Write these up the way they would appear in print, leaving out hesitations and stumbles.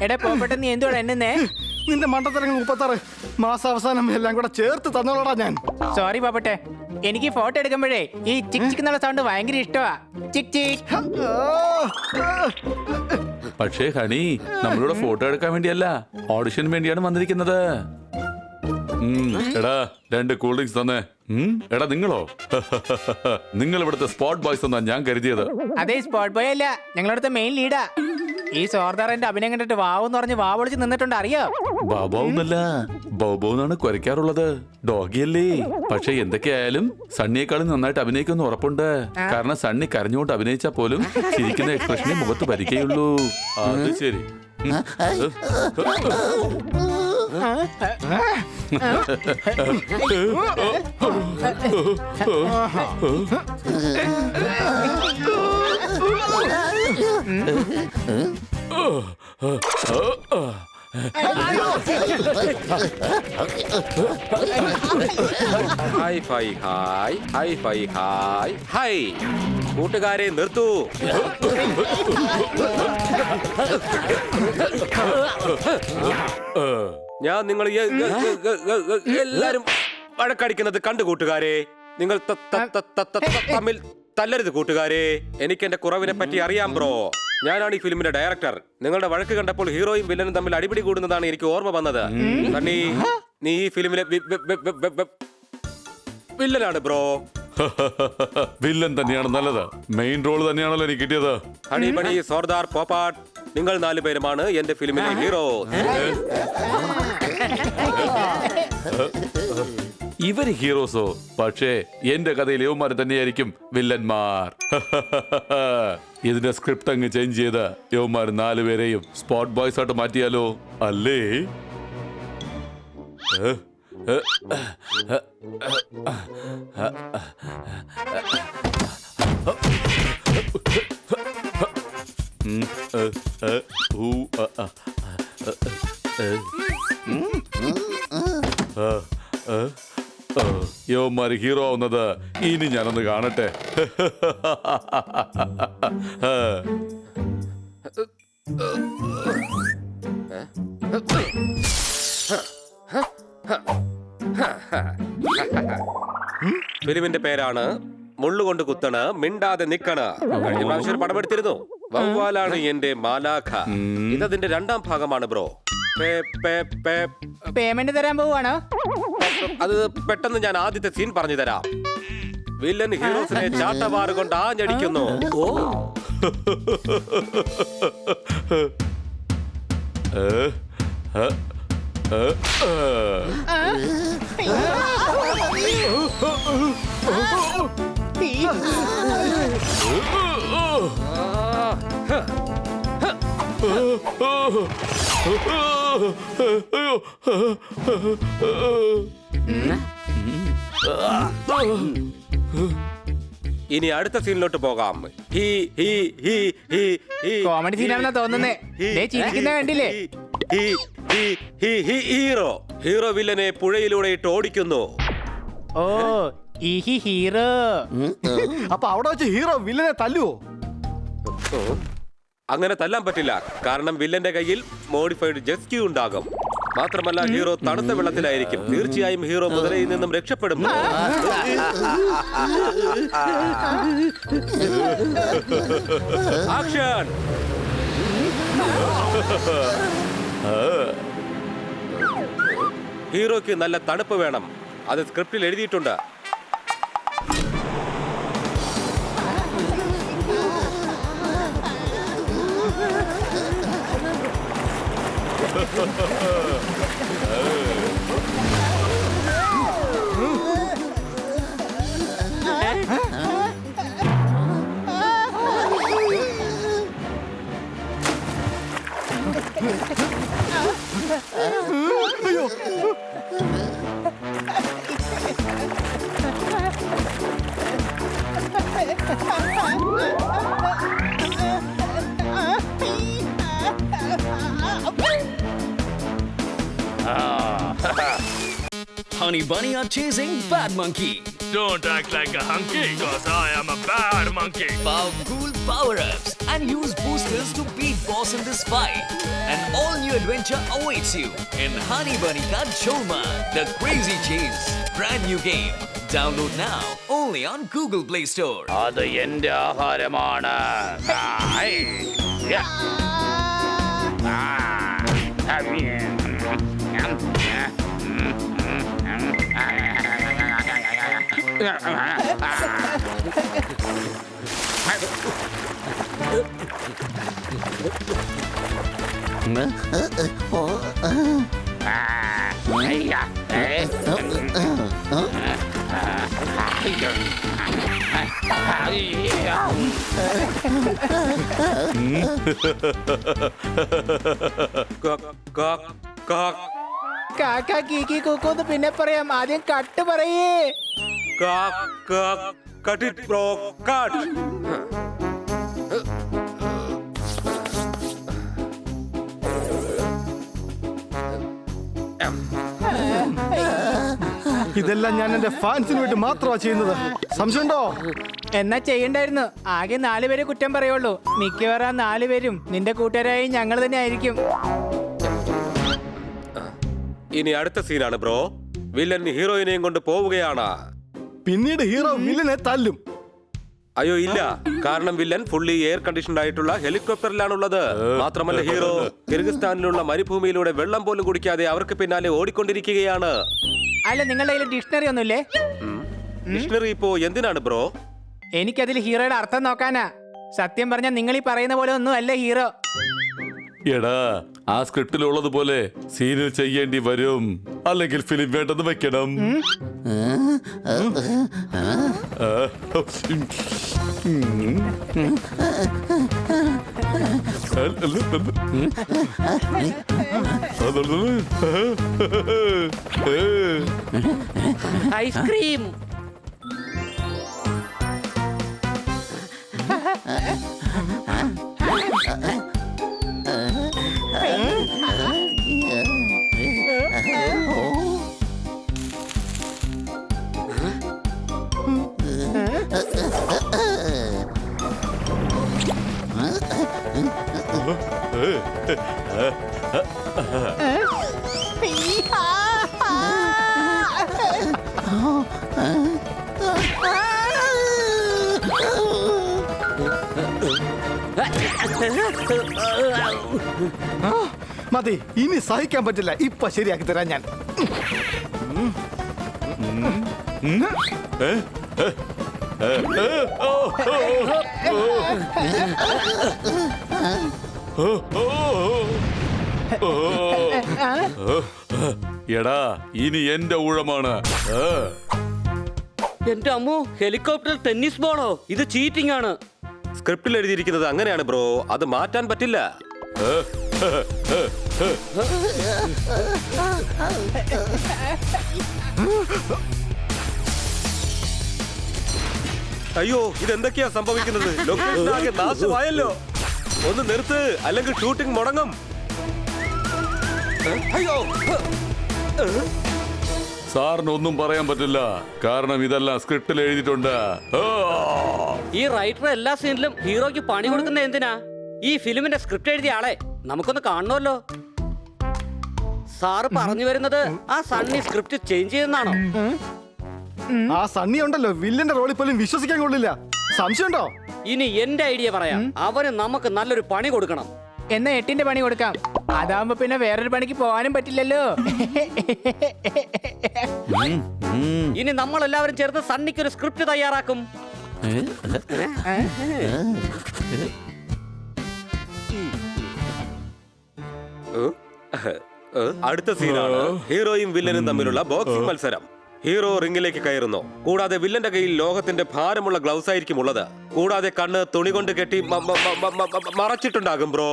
എടാ പോപ്പട്ടെ, നീ എന്തുവാ എന്നെ? നിന്റെ മണ്ടത്തരങ്ങൾ 36 മാസാവസാനം എല്ലാം കൂടെ ചേർത്ത് തന്നോളാ ഞാൻ. സോറി പോപ്പട്ടെ, എനിക്ക് ഫോട്ടോ എടുക്കുമ്പോഴേ ഈ ചിക് ചിക് എന്നുള്ള സൗണ്ട് ഭയങ്കര ഇഷ്ടമാ. ചിക് ചിക്. പക്ഷേ ഹണി, നമ്മളിവിടെ ഫോട്ടോ എടുക്കാൻ വേണ്ടിയല്ല, ഓഡിഷന് വേണ്ടിയാണ് വന്നിരിക്കുന്നത്. എടാ 2 കൂൾ ഡ്രിങ്ക്സ് തന്നെ. എടാ നിങ്ങളോ? നിങ്ങൾ ഇവിടുത്തെ സ്പോട്ട് ബോയ്സ് എന്നാ ഞാൻ കരുതിയത്. അതെ, സ്പോട്ട് ബോയ് അല്ല, ഞങ്ങളടുത്ത മെയിൻ ലീഡാ. ഈ സോർദാറിന്റെ അഭിനയം കണ്ടിട്ട് വാവെന്ന് പറഞ്ഞ് വാവൊളിച്ച് നിന്നിട്ടുണ്ട്, അറിയോ? ബാബോന്നല്ല, ബോബോന്നാണ് കുരയ്ക്കാറുള്ളത്. ഡോഗിയല്ലേ. പക്ഷെ എന്തൊക്കെയായാലും സണ്ണിയെക്കാളും നന്നായിട്ട് അഭിനയിക്കുമെന്ന് ഉറപ്പുണ്ട്. കാരണം സണ്ണി കരഞ്ഞുകൊണ്ട് അഭിനയിച്ചാൽ പോലും ചിരിക്കുന്ന എക്സ്പ്രഷനെ മുഖത്ത് പരിക്കേയുള്ളൂ. അത് ശരി. Hi phi hi, hi phi hi, hi. കൂട്ടുകാരെ നിർത്തൂ. ഞാൻ നിങ്ങൾ എല്ലാരും വഴക്കടിക്കുന്നത് കണ്ടു കൂട്ടുകാരെ. നിങ്ങൾ തമ്മിൽ തല്ലരുത് കൂട്ടുകാരെ. എനിക്ക് എന്റെ കുറവിനെ പറ്റി അറിയാം ബ്രോ. ഞാനാണ് ഈ ഫിലിമിന്റെ ഡയറക്ടർ. നിങ്ങളുടെ വഴക്ക് കണ്ടപ്പോൾ ഹീറോയും വില്ലനും തമ്മിൽ അടിപിടി കൂടുന്നതാണ് എനിക്ക് ഓർമ്മ വന്നത്. നീ ഈ ഫിലിമിലെ വില്ലനാണ് ബ്രോ. വില്ലൻ തന്നെയാണ് നല്ലത്. മെയിൻ റോൾ തന്നെയാണല്ലോ എനിക്ക് കിട്ടിയത്. ഹണി ബണി, സോർദാർ, പോപ്പാട്ട്, നിങ്ങൾ 4 പേരുമാണ് എന്റെ ഫിലിമിലെ ഹീറോ. ഇവര് ഹീറോസോ? പക്ഷേ എന്റെ കഥയിൽ യവന്മാർ തന്നെയായിരിക്കും വില്ലന്മാർ. ഇതിന്റെ സ്ക്രിപ്റ്റ് അങ്ങ് ചേഞ്ച് ചെയ്ത് യവന്മാർ 4 പേരെയും സ്പോട്ട് ബോയ്സ് ആയിട്ട് മാറ്റിയാലോ? അല്ലേ? യവന്മാര് ഹീറോ ആവുന്നത് ഇനി ഞാനൊന്ന് കാണട്ടെ. ഫിലിമിന്റെ പേരാണ് മുള്ളുകൊണ്ട് കുത്തണ മിണ്ടാതെ നിക്കണ. കഴിഞ്ഞ പ്രാവശ്യം പടമെടുത്തിരുന്നു. വവ്വാലാണ് എന്റെ മാലാഖ. ഇതതിന്റെ 2ാം ഭാഗമാണ് ബ്രോ. പേയ്മെന്റ് തരാൻ പോവാണോ? അത് പെട്ടെന്ന് ഞാൻ ആദ്യത്തെ സീൻ പറഞ്ഞു തരാം. വില്ലൻ ഹീറോസിനെ ചാട്ടവാറ് കൊണ്ട് ആഞ്ഞടിക്കുന്നു. ഇനി അടുത്ത സീനിലോട്ട് പോകാം. കോമഡി സീനാണെന്നാ തോന്നുന്നേ. ചിരിക്കുന്ന കണ്ടില്ലേ? ഹീറോ വില്ലനെ പുഴയിലൂടെ ഇട്ട് ഓടിക്കുന്നു. ഓ, ഹീറോ. അപ്പൊ അവിടെ വെച്ച് ഹീറോ വില്ലനെ തല്ലുവോ? അങ്ങനെ തല്ലാൻ പറ്റില്ല. കാരണം വില്ലന്റെ കയ്യിൽ മോഡിഫൈഡ് ജെറ്റ് ഉണ്ടാകും. മാത്രമല്ല ഹീറോ തണുത്ത വെള്ളത്തിലായിരിക്കും. തീർച്ചയായും ഹീറോ മുതലയിൽ നിന്നും രക്ഷപ്പെടും. ആക്ഷൻ. ഹീറോയ്ക്ക് നല്ല തണുപ്പ് വേണം. അത് സ്ക്രിപ്റ്റിൽ എഴുതിയിട്ടുണ്ട്. Honey Bunny are chasing Bad Monkey. Don't act like a hunky, cause I am a bad monkey. Found cool power-ups and use boosters to beat boss in this fight. An all-new adventure awaits you in Honey Bunny Ka Cholma, the Crazy Chase. Brand new game. Download now only on Google Play Store. അത് എന്റെ ആഹാരമാണ്. കാക്ക കീക്കി കൂക്കൂന്ന് പിന്നെ പറയാം, ആദ്യം cut പറയേ. Cut it, bro. Cut. ഇതെല്ലാം ഞാൻ എന്റെ ഫാൻസിന് വേണ്ടി മാത്രമാ ചെയ്യുന്നത്. സംശയമുണ്ടോ? എന്നാ ചെയ്യണ്ടായിരുന്നു. ആകെ 4 പേരെ കുറ്റം പറയുള്ളൂ. മിക്കവാറും 4 പേരും നിന്റെ കൂട്ടുകാരായി ഞങ്ങൾ തന്നെ ആയിരിക്കും. ഇനി അടുത്ത സീനാണ് ബ്രോ. വില്ലൻ ഹീറോയിനെയും കൊണ്ട് പോവുകയാണ്. പിന്നീട് ഹീറോ വില്ലനെ തല്ലും. അയ്യോ ഇല്ല, കാരണം വില്ലൻ ഫുള്ളി എയർ കണ്ടീഷൻഡ് ആയിട്ടുള്ള ഹെലികോപ്റ്ററിലാണുള്ളത്. മാത്രമല്ല ഹീറോ കിർഗിസ്ഥാനിലുള്ള മരുഭൂമിയിലൂടെ വെള്ളം പോലും കുടിക്കാതെ അവർക്ക് പിന്നാലെ ഓടിക്കൊണ്ടിരിക്കുകയാണ്. അല്ല, നിങ്ങളുടെ കയ്യിൽ ഡിക്ഷണറി ഒന്നുമില്ലേ? ഡിക്ഷണറി ഇപ്പോ എന്തിനാണ് ബ്രോ? എനിക്കതിൽ ഹീറോയുടെ അർത്ഥം നോക്കാനാ. സത്യം പറഞ്ഞാൽ നിങ്ങൾ ഈ പറയുന്ന പോലെ ഒന്നും അല്ല ഹീറോ. എടാ, ആ സ്ക്രിപ്റ്റിലുള്ളതുപോലെ സീനിൽ ചെയ്യേണ്ടി വരും, അല്ലെങ്കിൽ ഫിലിം വേണ്ടെന്ന് വെക്കണം. ഐസ്ക്രീം. മതി, ഇനി സഹിക്കാൻ പറ്റില്ല. ഇപ്പൊ ശരിയാക്കി തരാം ഞാൻ. എടാ, ഇനി എന്റെ ഊഴമാണ്. എന്റെ അമ്മോ, ഹെലികോപ്റ്ററിൽ ടെന്നീസ് ബോളോ? ഇത് ചീറ്റിംഗ് ആണ്. സ്ക്രിപ്റ്റിൽ എഴുതിയിരിക്കുന്നത് അങ്ങനെയാണ് ബ്രോ, അത് മാറ്റാൻ പറ്റില്ല. അയ്യോ, ഇതെന്തൊക്കെയാ സംഭവിക്കുന്നത്? ലൊക്കേഷൻ ആകെ നാശമായല്ലോ. ഒന്ന് നിർത്ത്, അല്ലെങ്കിൽ ഷൂട്ടിംഗ് മുടങ്ങും. അയ്യോ, സാറിന് ഒന്നും പറയാൻ പറ്റില്ല, കാരണം ഇതെല്ലാം സ്ക്രിപ്റ്റിൽ എഴുതിയിട്ടുണ്ട്. ഈ റൈറ്റർ എല്ലാ സീനിലും ഹീറോയ്ക്ക് പണി കൊടുക്കുന്ന എന്തിനാ? ഈ ഫിലിമിന്റെ സ്ക്രിപ്റ്റ് എഴുതിയ ആളെ നമുക്കൊന്ന് കാണണമല്ലോ. സാറ് പറഞ്ഞു വരുന്നത് ആ സണ്ണി സ്ക്രിപ്റ്റ് ചേഞ്ച് ചെയ്തെന്നാണോ? ആ സണ്ണി ഉണ്ടല്ലോ, വില്ലന്റെ റോളിൽ പോലും വിശ്വസിക്കാൻ കൊള്ളില്ല. സംശയമുണ്ടോ? ഇനി എന്റെ ഐഡിയ പറയാം. അവന് നമുക്ക് നല്ലൊരു പണി കൊടുക്കണം. എന്നാ 8ന്റെ പണി കൊടുക്കാം. അതാവുമ്പോ പിന്നെ വേറൊരു പണിക്ക് പോകാനും പറ്റില്ലല്ലോ. ഇനി നമ്മൾ എല്ലാവരും ചേർന്ന് സണ്ണിക്ക് ഒരു സ്ക്രിപ്റ്റ് തയ്യാറാക്കും. അടുത്ത സീനാണ് ഹീറോയും വില്ലനും തമ്മിലുള്ള ബോക്സിംഗ് മത്സരം. ഹീറോ റിംഗിലേക്ക് കയറുന്നു. കൂടാതെ വില്ലന്റെ കയ്യിൽ ലോകത്തിന്റെ ഭാരമുള്ള ഗ്ലൗസ് ആയിരിക്കും ഉള്ളത്. കൂടാതെ കണ്ണ് തുണി കൊണ്ട് കെട്ടി മറച്ചിട്ടുണ്ടാകും ബ്രോ.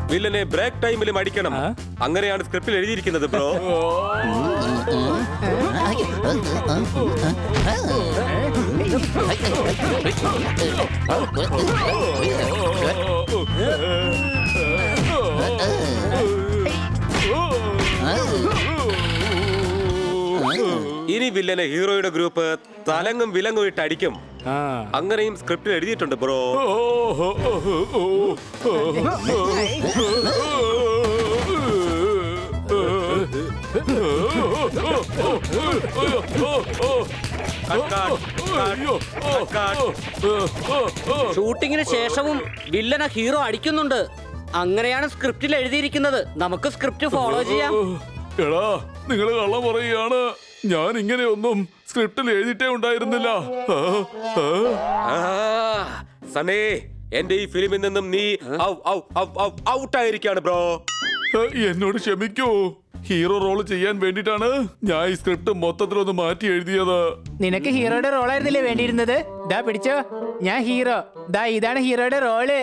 വില്ലനെ ബ്രേക്ക് ടൈമിലും അടിക്കണം. അങ്ങനെയാണ് സ്ക്രിപ്റ്റിൽ എഴുതിയിരിക്കുന്നത് ബ്രോ. ഇനി വില്ലനെ ഹീറോയുടെ ഗ്രൂപ്പ് തലങ്ങും വിലങ്ങും ഇട്ട് അടിക്കും. അങ്ങനെയും സ്ക്രിപ്റ്റിൽ എഴുതിയിട്ടുണ്ട് ബ്രോ. ഷൂട്ടിങ്ങിന് ശേഷവും വില്ലനെ ഹീറോ അടിക്കുന്നുണ്ട്. അങ്ങനെയാണ് സ്ക്രിപ്റ്റിൽ എഴുതിയിരിക്കുന്നത്. നമുക്ക് സ്ക്രിപ്റ്റ് ഫോളോ ചെയ്യാം. എടാ, നിങ്ങൾ കള്ളം പറയുകയാണ്. ഞാൻ ഇങ്ങനെയൊന്നും സ്ക്രിപ്റ്റിൽ എഴുതിയിട്ടേ ഉണ്ടായിരുന്നില്ല. സനേ, എന്റെ ഈ ഫിലിമിൽ നിന്നും നീ ഔട്ടായിരിക്കാണ് ബ്രോ. എന്നോട് ക്ഷമിക്കൂ. ഹീറോ റോള് ചെയ്യാൻ വേണ്ടിട്ടാണ് ഞാൻ ഈ സ്ക്രിപ്റ്റ് മൊത്തത്തിലൊന്ന് മാറ്റി എഴുതിയത്. നിനക്ക് ഹീറോയുടെ റോളായിരുന്നില്ലേ വേണ്ടിയിരുന്നത്? ദാ പിടിച്ചോ, ഞാൻ ഹീറോ. ദാ ഇതാണ് ഹീറോയുടെ റോള്.